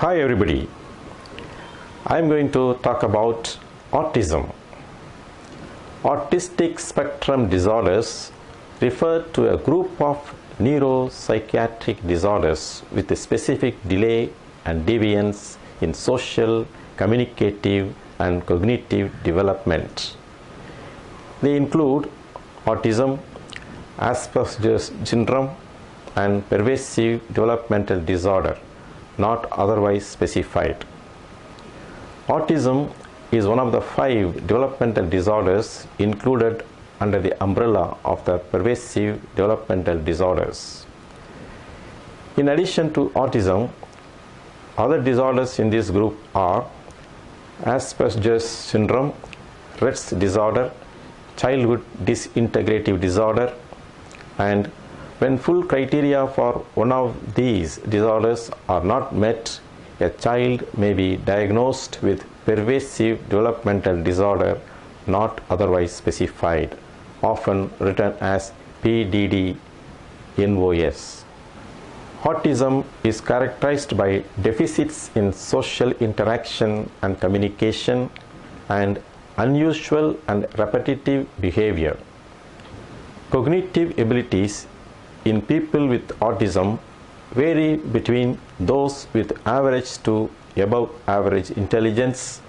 Hi everybody, I am going to talk about autism. Autistic spectrum disorders refer to a group of neuropsychiatric disorders with a specific delay and deviance in social, communicative and cognitive development. They include autism, Asperger's syndrome and pervasive developmental disorder, not otherwise specified. Autism is one of the 5 developmental disorders included under the umbrella of the pervasive developmental disorders. In addition to autism, other disorders in this group are Asperger's syndrome, Rett's disorder, childhood disintegrative disorder, and when full criteria for one of these disorders are not met, a child may be diagnosed with pervasive developmental disorder not otherwise specified, often written as PDD-NOS. Autism is characterized by deficits in social interaction and communication and unusual and repetitive behavior. Cognitive abilities in people with autism vary between those with average to above average intelligence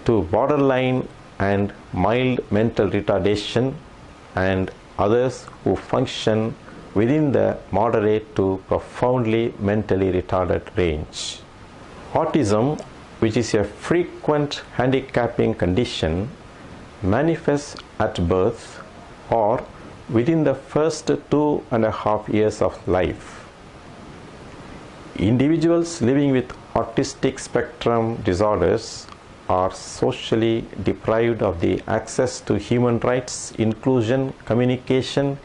to borderline and mild mental retardation, and others who function within the moderate to profoundly mentally retarded range. Autism, which is a frequent handicapping condition, manifests at birth or within the first 2.5 years of life. Individuals living with autistic spectrum disorders are socially deprived of the access to human rights, inclusion, communication,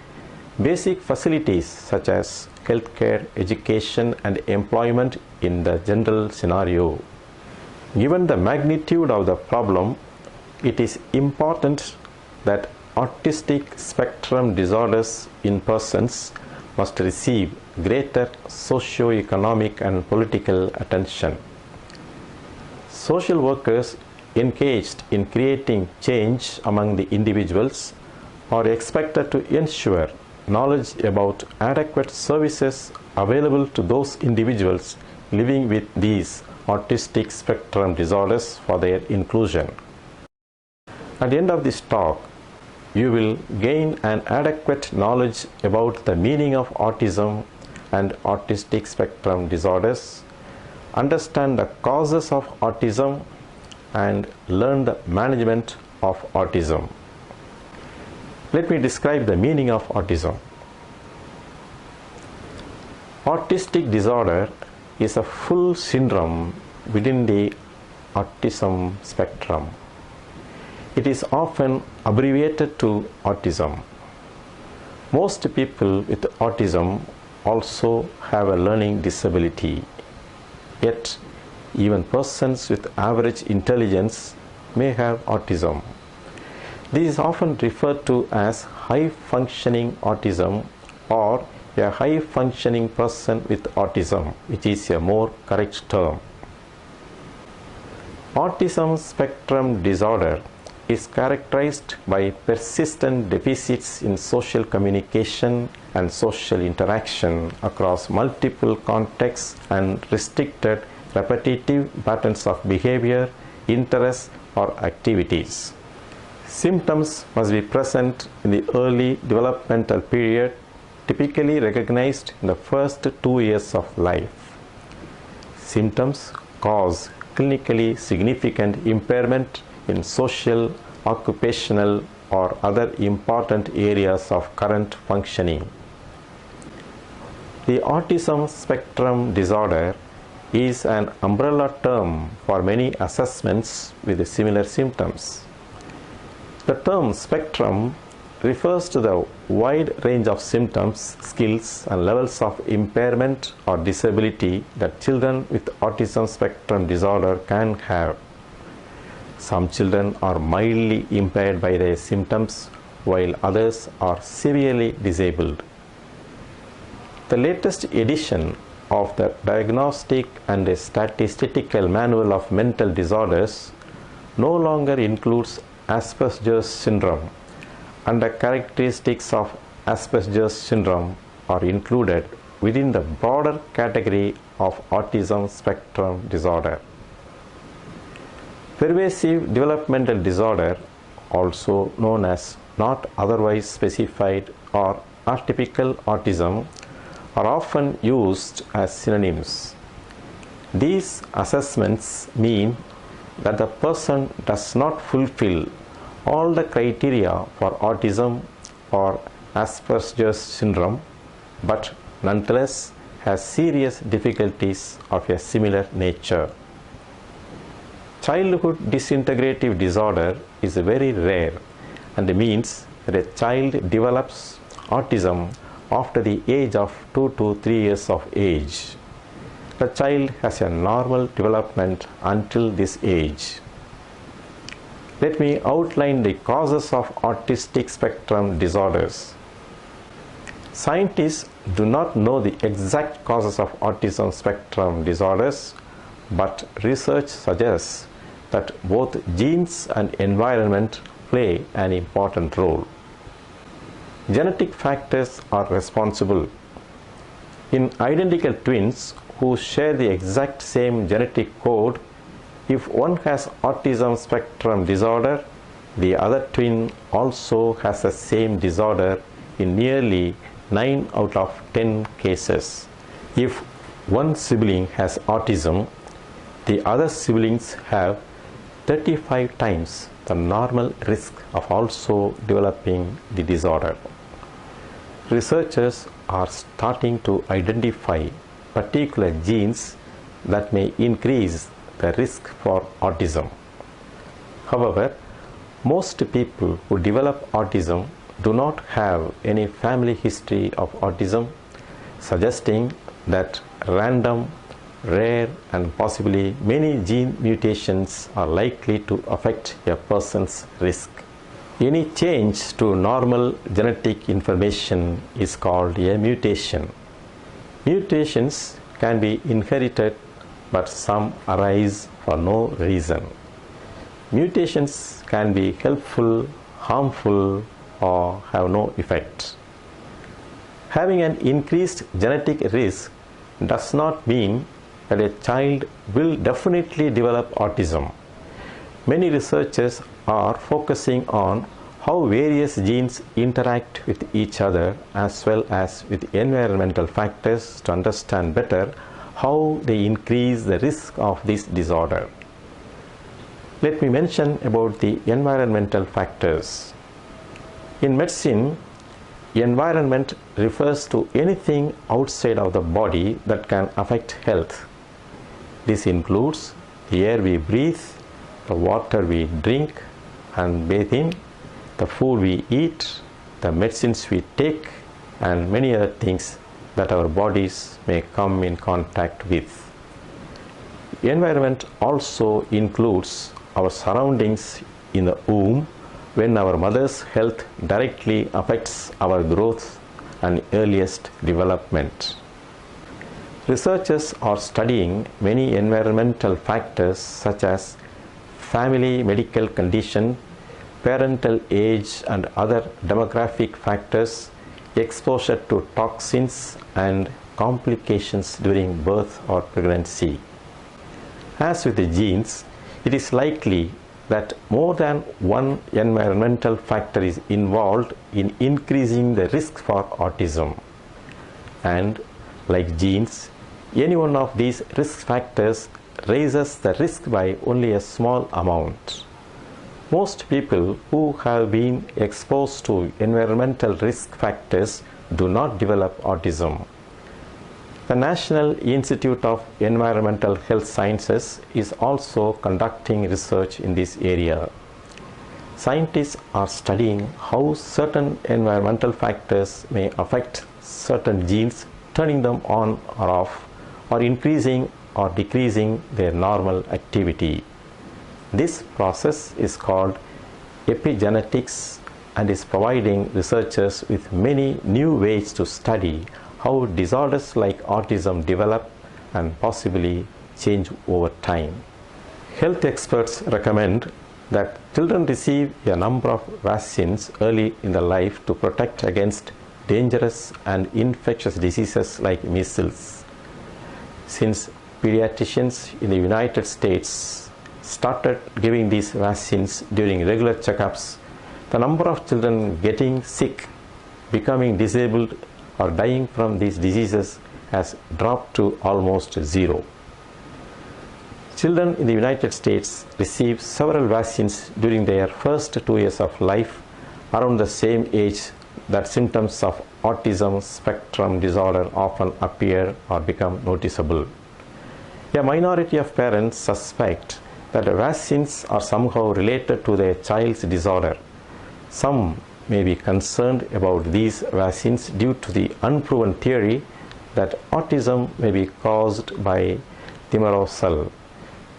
basic facilities such as healthcare, education, and employment in the general scenario. Given the magnitude of the problem, it is important that autistic spectrum disorders in persons must receive greater socio-economic and political attention. Social workers engaged in creating change among the individuals are expected to ensure knowledge about adequate services available to those individuals living with these autistic spectrum disorders for their inclusion. At the end of this talk, you will gain an adequate knowledge about the meaning of autism and autistic spectrum disorders, understand the causes of autism, and learn the management of autism. Let me describe the meaning of autism. Autistic disorder is a full syndrome within the autism spectrum. It is often abbreviated to autism. Most people with autism also have a learning disability. Yet, even persons with average intelligence may have autism. This is often referred to as high-functioning autism or a high-functioning person with autism, which is a more correct term. Autism spectrum disorder is characterized by persistent deficits in social communication and social interaction across multiple contexts and restricted repetitive patterns of behavior, interests, or activities. Symptoms must be present in the early developmental period, typically recognized in the first 2 years of life. Symptoms cause clinically significant impairment in social, occupational, or other important areas of current functioning. The autism spectrum disorder is an umbrella term for many assessments with similar symptoms. The term spectrum refers to the wide range of symptoms, skills, and levels of impairment or disability that children with autism spectrum disorder can have. Some children are mildly impaired by their symptoms, while others are severely disabled. The latest edition of the Diagnostic and Statistical Manual of Mental Disorders no longer includes Asperger's syndrome, and the characteristics of Asperger's syndrome are included within the broader category of autism spectrum disorder. Pervasive developmental disorder, also known as not otherwise specified or atypical autism, are often used as synonyms. These assessments mean that the person does not fulfill all the criteria for autism or Asperger's syndrome, but nonetheless has serious difficulties of a similar nature. Childhood disintegrative disorder is very rare and means that a child develops autism after the age of 2 to 3 years of age. The child has a normal development until this age. Let me outline the causes of autistic spectrum disorders. Scientists do not know the exact causes of autism spectrum disorders, but research suggests that both genes and environment play an important role. Genetic factors are responsible. In identical twins who share the exact same genetic code, if one has autism spectrum disorder, the other twin also has the same disorder in nearly 9 out of 10 cases. If one sibling has autism, the other siblings have 35 times the normal risk of also developing the disorder. Researchers are starting to identify particular genes that may increase the risk for autism. However, most people who develop autism do not have any family history of autism, suggesting that random, rare, and possibly many gene mutations are likely to affect a person's risk. Any change to normal genetic information is called a mutation. Mutations can be inherited, but some arise for no reason. Mutations can be helpful, harmful, or have no effect. Having an increased genetic risk does not mean that a child will definitely develop autism. Many researchers are focusing on how various genes interact with each other as well as with environmental factors to understand better how they increase the risk of this disorder. Let me mention about the environmental factors. In medicine, environment refers to anything outside of the body that can affect health. This includes the air we breathe, the water we drink and bathe in, the food we eat, the medicines we take, and many other things that our bodies may come in contact with. Environment also includes our surroundings in the womb, when our mother's health directly affects our growth and earliest development. Researchers are studying many environmental factors such as family medical condition, parental age and other demographic factors, exposure to toxins and complications during birth or pregnancy. As with the genes, it is likely that more than one environmental factor is involved in increasing the risk for autism. And like genes, any one of these risk factors raises the risk by only a small amount. Most people who have been exposed to environmental risk factors do not develop autism. The National Institute of Environmental Health Sciences is also conducting research in this area. Scientists are studying how certain environmental factors may affect certain genes, turning them on or off, or increasing or decreasing their normal activity. This process is called epigenetics and is providing researchers with many new ways to study how disorders like autism develop and possibly change over time. Health experts recommend that children receive a number of vaccines early in their life to protect against dangerous and infectious diseases like measles. Since pediatricians in the United States started giving these vaccines during regular checkups, the number of children getting sick, becoming disabled, or dying from these diseases has dropped to almost zero. Children in the United States receive several vaccines during their first 2 years of life, around the same age that symptoms of autism spectrum disorder often appear or become noticeable. A minority of parents suspect that the vaccines are somehow related to their child's disorder. Some may be concerned about these vaccines due to the unproven theory that autism may be caused by thimerosal.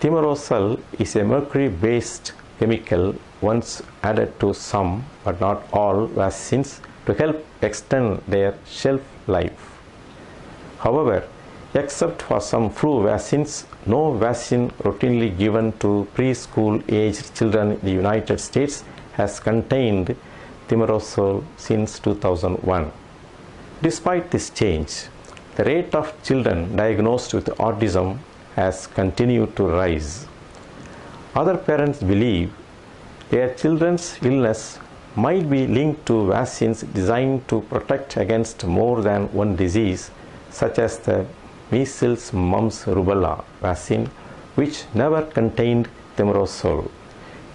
Thimerosal is a mercury-based chemical once added to some but not all vaccines to help extend their shelf life. However, except for some flu vaccines, no vaccine routinely given to preschool-aged children in the United States has contained thimerosal since 2001. Despite this change, the rate of children diagnosed with autism has continued to rise. Other parents believe their children's illness might be linked to vaccines designed to protect against more than one disease, such as the measles, mumps, rubella vaccine, which never contained thimerosal.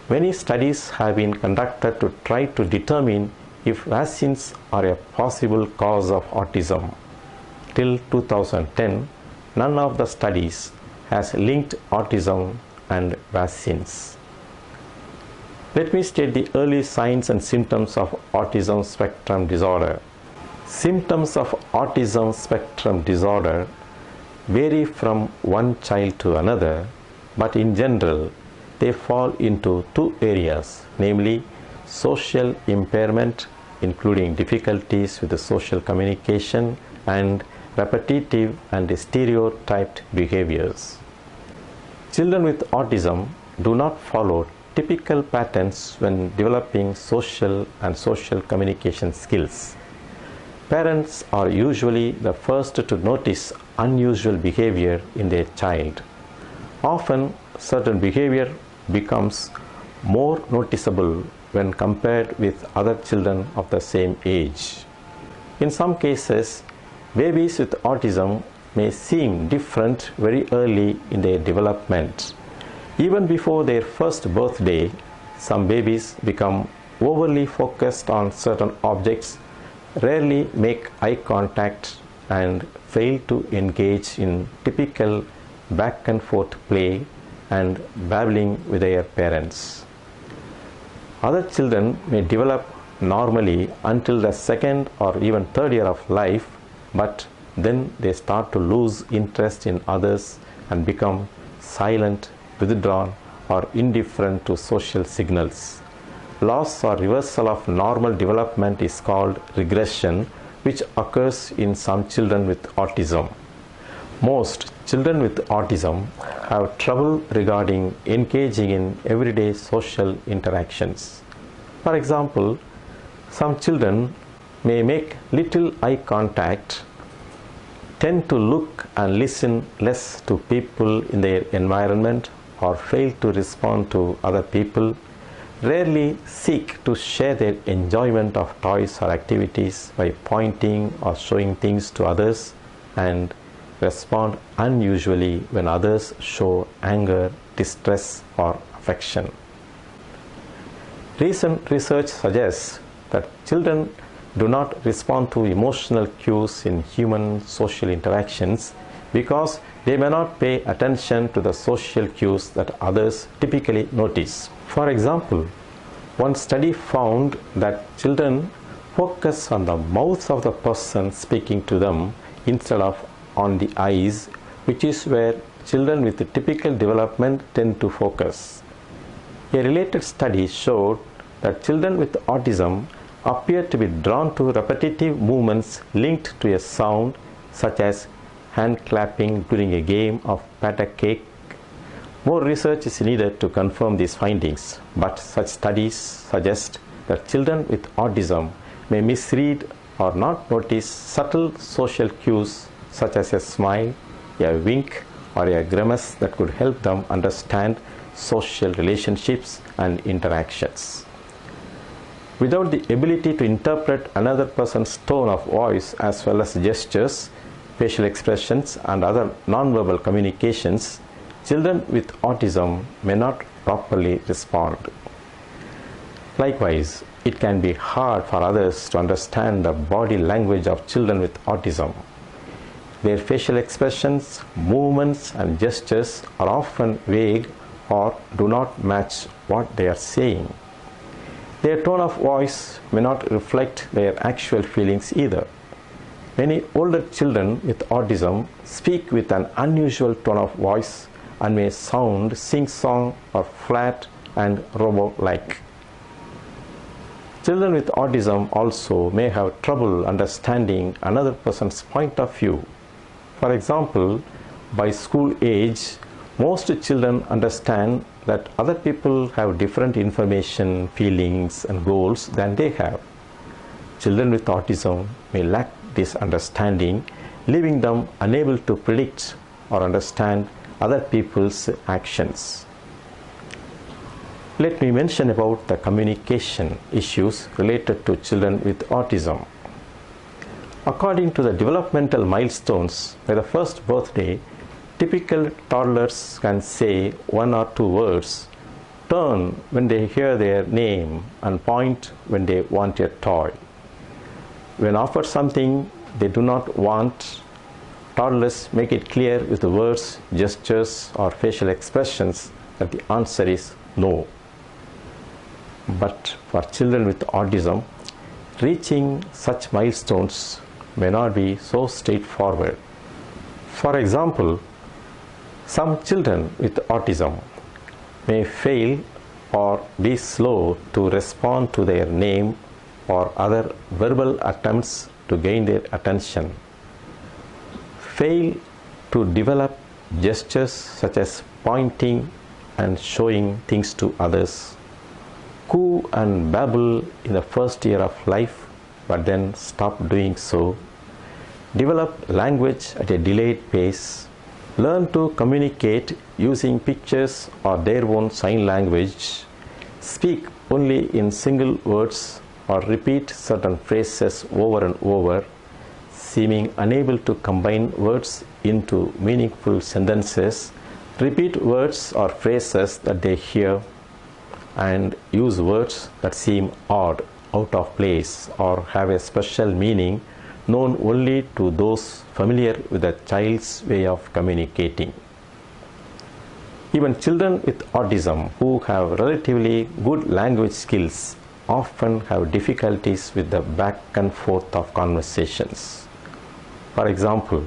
Many studies have been conducted to try to determine if vaccines are a possible cause of autism. Till 2010, none of the studies has linked autism and vaccines. Let me state the early signs and symptoms of autism spectrum disorder. Symptoms of autism spectrum disorder vary from one child to another, but in general, they fall into two areas, namely social impairment, including difficulties with the social communication, and repetitive and stereotyped behaviors. Children with autism do not follow typical patterns when developing social and social communication skills. Parents are usually the first to notice unusual behavior in their child. Often, certain behavior becomes more noticeable when compared with other children of the same age. In some cases, babies with autism may seem different very early in their development. Even before their first birthday, some babies become overly focused on certain objects, rarely make eye contact, and fail to engage in typical back and forth play and babbling with their parents. Other children may develop normally until the second or even third year of life, but then they start to lose interest in others and become silent, withdrawn, or indifferent to social signals. Loss or reversal of normal development is called regression, which occurs in some children with autism. Most children with autism have trouble regarding engaging in everyday social interactions. For example, some children may make little eye contact, tend to look and listen less to people in their environment, or fail to respond to other people, rarely seek to share their enjoyment of toys or activities by pointing or showing things to others, and respond unusually when others show anger, distress, or affection. Recent research suggests that children do not respond to emotional cues in human social interactions because they may not pay attention to the social cues that others typically notice. For example, one study found that children focus on the mouth of the person speaking to them instead of on the eyes, which is where children with typical development tend to focus. A related study showed that children with autism appear to be drawn to repetitive movements linked to a sound, such as hand clapping during a game of pat cake. More research is needed to confirm these findings, but such studies suggest that children with autism may misread or not notice subtle social cues such as a smile, a wink, or a grimace that could help them understand social relationships and interactions. Without the ability to interpret another person's tone of voice as well as gestures, facial expressions, and other nonverbal communications, children with autism may not properly respond. Likewise, it can be hard for others to understand the body language of children with autism. Their facial expressions, movements, and gestures are often vague or do not match what they are saying. Their tone of voice may not reflect their actual feelings either. Many older children with autism speak with an unusual tone of voice and may sound sing-song or flat and robot-like. Children with autism also may have trouble understanding another person's point of view. For example, by school age, most children understand that other people have different information, feelings, and goals than they have. Children with autism may lack this understanding, leaving them unable to predict or understand other people's actions. Let me mention about the communication issues related to children with autism. According to the developmental milestones, by the first birthday, typical toddlers can say one or two words, turn when they hear their name, and point when they want a toy. When offered something they do not want, toddlers make it clear with the words, gestures, or facial expressions that the answer is no. But for children with autism, reaching such milestones may not be so straightforward. For example, some children with autism may fail or be slow to respond to their name or other verbal attempts to gain their attention, fail to develop gestures such as pointing and showing things to others, coo and babble in the first year of life but then stop doing so, develop language at a delayed pace, learn to communicate using pictures or their own sign language, speak only in single words or repeat certain phrases over and over, seeming unable to combine words into meaningful sentences, repeat words or phrases that they hear, and use words that seem odd, out of place, or have a special meaning known only to those familiar with a child's way of communicating. Even children with autism who have relatively good language skills often have difficulties with the back and forth of conversations. For example,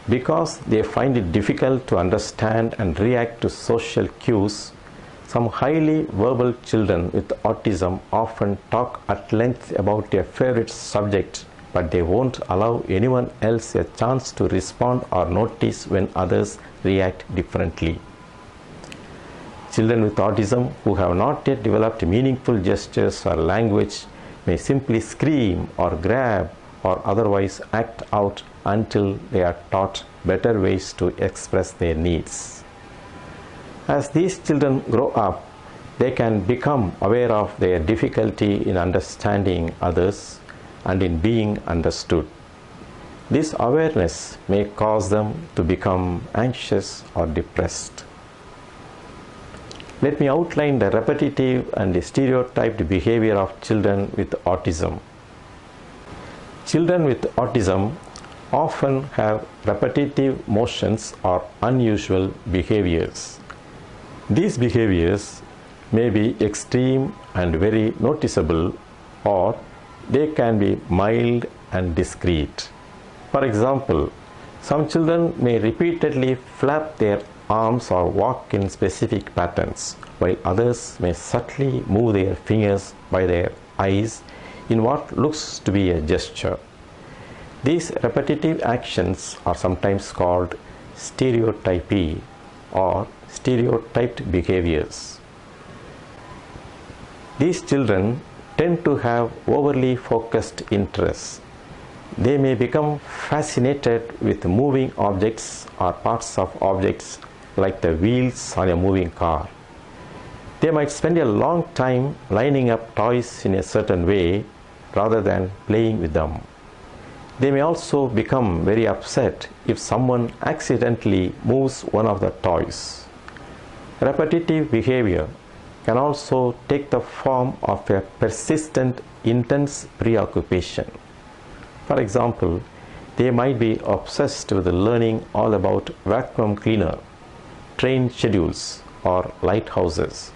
because they find it difficult to understand and react to social cues, some highly verbal children with autism often talk at length about their favorite subject, but they won't allow anyone else a chance to respond or notice when others react differently. Children with autism who have not yet developed meaningful gestures or language may simply scream or grab or otherwise act out until they are taught better ways to express their needs. As these children grow up, they can become aware of their difficulty in understanding others and in being understood. This awareness may cause them to become anxious or depressed. Let me outline the repetitive and the stereotyped behavior of children with autism. Children with autism often have repetitive motions or unusual behaviors. These behaviors may be extreme and very noticeable, or they can be mild and discreet. For example, some children may repeatedly flap their arms or walk in specific patterns, while others may subtly move their fingers by their eyes, in what looks to be a gesture. These repetitive actions are sometimes called stereotypy or stereotyped behaviors. These children tend to have overly focused interests. They may become fascinated with moving objects or parts of objects like the wheels on a moving car. They might spend a long time lining up toys in a certain way rather than playing with them. They may also become very upset if someone accidentally moves one of the toys. Repetitive behavior can also take the form of a persistent, intense preoccupation. For example, they might be obsessed with learning all about vacuum cleaner, train schedules, or lighthouses.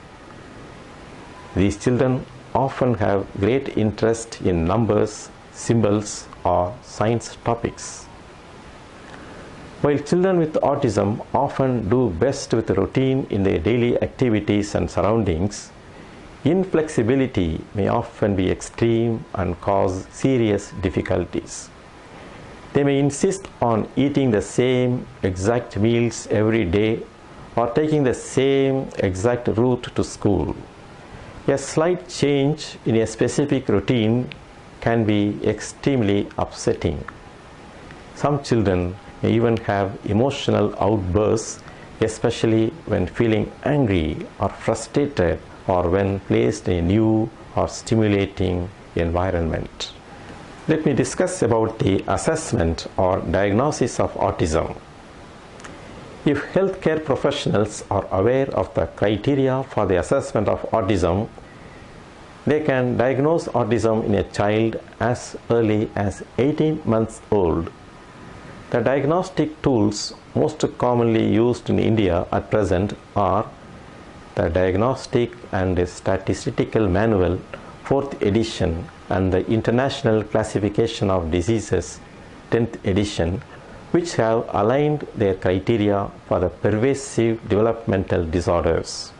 These children often have great interest in numbers, symbols, or science topics. While children with autism often do best with routine in their daily activities and surroundings, inflexibility may often be extreme and cause serious difficulties. They may insist on eating the same exact meals every day or taking the same exact route to school. A slight change in a specific routine can be extremely upsetting. Some children may even have emotional outbursts, especially when feeling angry or frustrated or when placed in a new or stimulating environment. Let me discuss about the assessment or diagnosis of autism. If healthcare professionals are aware of the criteria for the assessment of autism, they can diagnose autism in a child as early as 18 months old. The diagnostic tools most commonly used in India at present are the Diagnostic and Statistical Manual, 4th edition, and the International Classification of Diseases, 10th edition, which have aligned their criteria for the pervasive developmental disorders.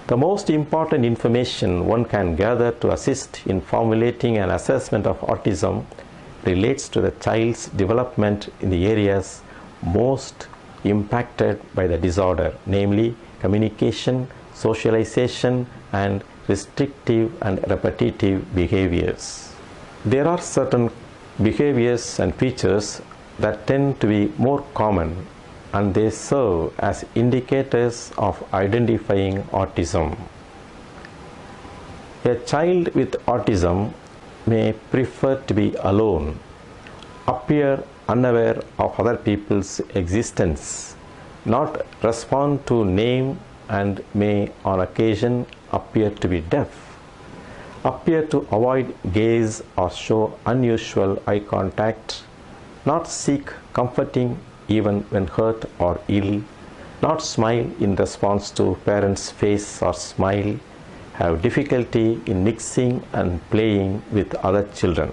The most important information one can gather to assist in formulating an assessment of autism relates to the child's development in the areas most impacted by the disorder, namely communication, socialization, and restrictive and repetitive behaviors. There are certain behaviors and features that tend to be more common, and they serve as indicators of identifying autism. A child with autism may prefer to be alone, appear unaware of other people's existence, not respond to name, and may on occasion appear to be deaf, appear to avoid gaze or show unusual eye contact, not seek comforting even when hurt or ill, not smile in response to parents' face or smile, have difficulty in mixing and playing with other children.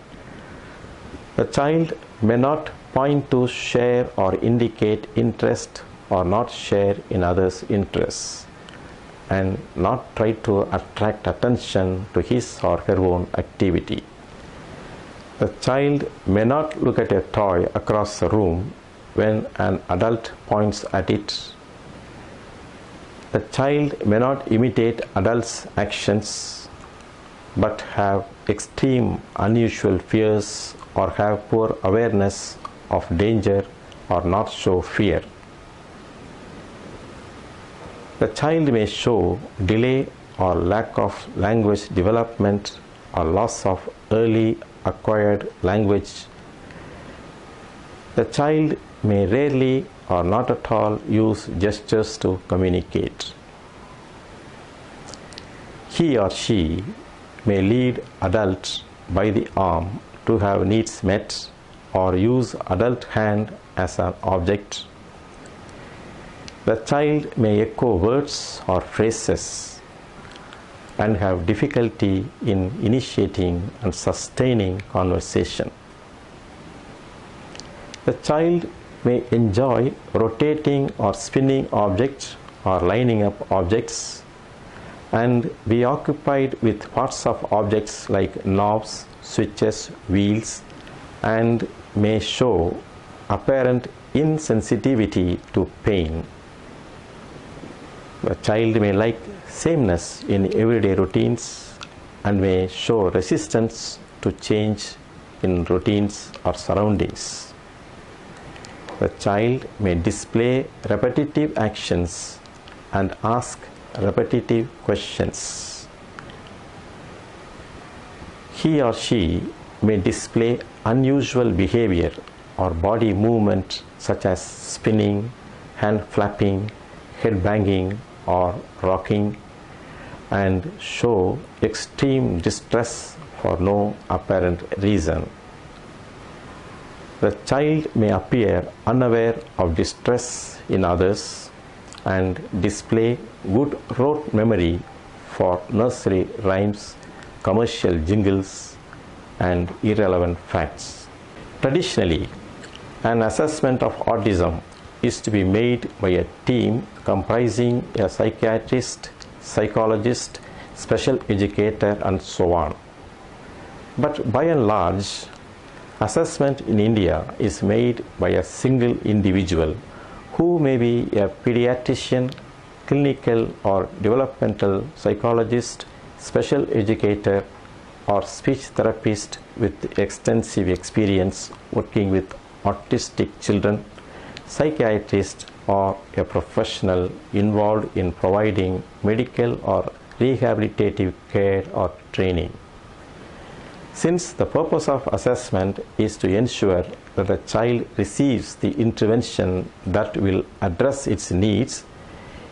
The child may not point to, share, or indicate interest or not share in others' interests, and not try to attract attention to his or her own activity. The child may not look at a toy across the room when an adult points at it. The child may not imitate adults' actions but have extreme unusual fears or have poor awareness of danger or not show fear. The child may show delay or lack of language development or loss of early acquired language. The child may rarely or not at all use gestures to communicate. He or she may lead adults by the arm to have needs met or use adult hand as an object. The child may echo words or phrases and have difficulty in initiating and sustaining conversation. The child may enjoy rotating or spinning objects or lining up objects and be occupied with parts of objects like knobs, switches, wheels, and may show apparent insensitivity to pain. The child may like sameness in everyday routines and may show resistance to change in routines or surroundings. The child may display repetitive actions and ask repetitive questions. He or she may display unusual behavior or body movement such as spinning, hand flapping, head banging, or rocking, and show extreme distress for no apparent reason. The child may appear unaware of distress in others and display good rote memory for nursery rhymes, commercial jingles, and irrelevant facts. Traditionally, an assessment of autism is to be made by a team comprising a psychiatrist, psychologist, special educator, and so on. But by and large, assessment in India is made by a single individual who may be a pediatrician, clinical or developmental psychologist, special educator, or speech therapist with extensive experience working with autistic children, psychiatrist, or a professional involved in providing medical or rehabilitative care or training. Since the purpose of assessment is to ensure that the child receives the intervention that will address its needs,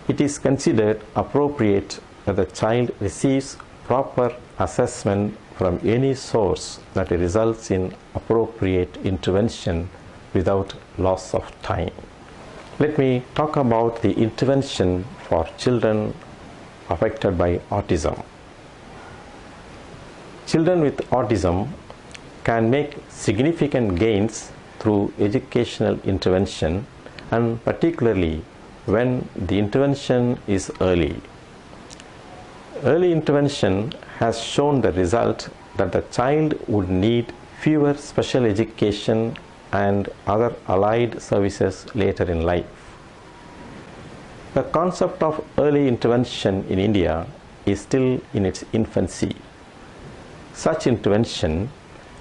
it is considered appropriate that the child receives proper assessment from any source that results in appropriate intervention without loss of time. Let me talk about the intervention for children affected by autism. Children with autism can make significant gains through educational intervention, and particularly when the intervention is early. Early intervention has shown the result that the child would need fewer special education and other allied services later in life. The concept of early intervention in India is still in its infancy. Such intervention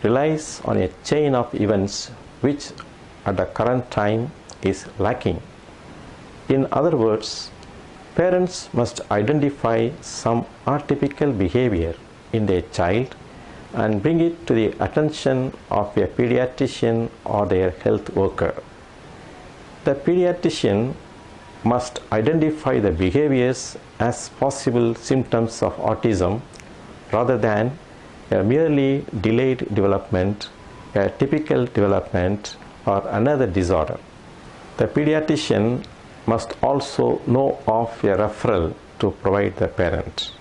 relies on a chain of events which at the current time is lacking. In other words, parents must identify some atypical behavior in their child and bring it to the attention of a pediatrician or their health worker. The pediatrician must identify the behaviors as possible symptoms of autism rather than a merely delayed development, a typical development, or another disorder. The pediatrician must also know of a referral to provide the parent.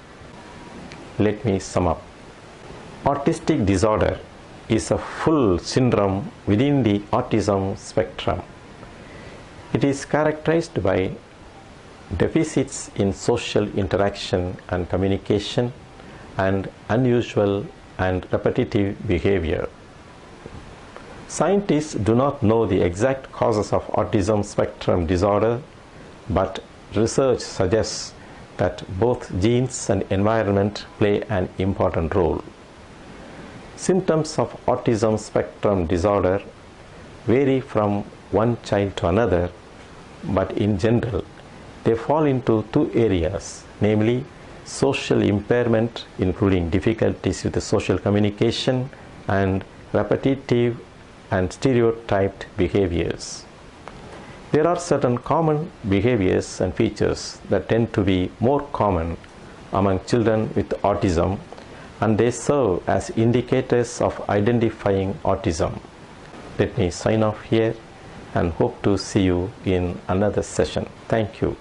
Let me sum up. Autistic disorder is a full syndrome within the autism spectrum. It is characterized by deficits in social interaction and communication and unusual and repetitive behavior. Scientists do not know the exact causes of autism spectrum disorder, but research suggests that both genes and environment play an important role. Symptoms of autism spectrum disorder vary from one child to another, but in general, they fall into two areas, namely social impairment, including difficulties with the social communication, and repetitive and stereotyped behaviors. There are certain common behaviors and features that tend to be more common among children with autism, and they serve as indicators of identifying autism. Let me sign off here and hope to see you in another session. Thank you.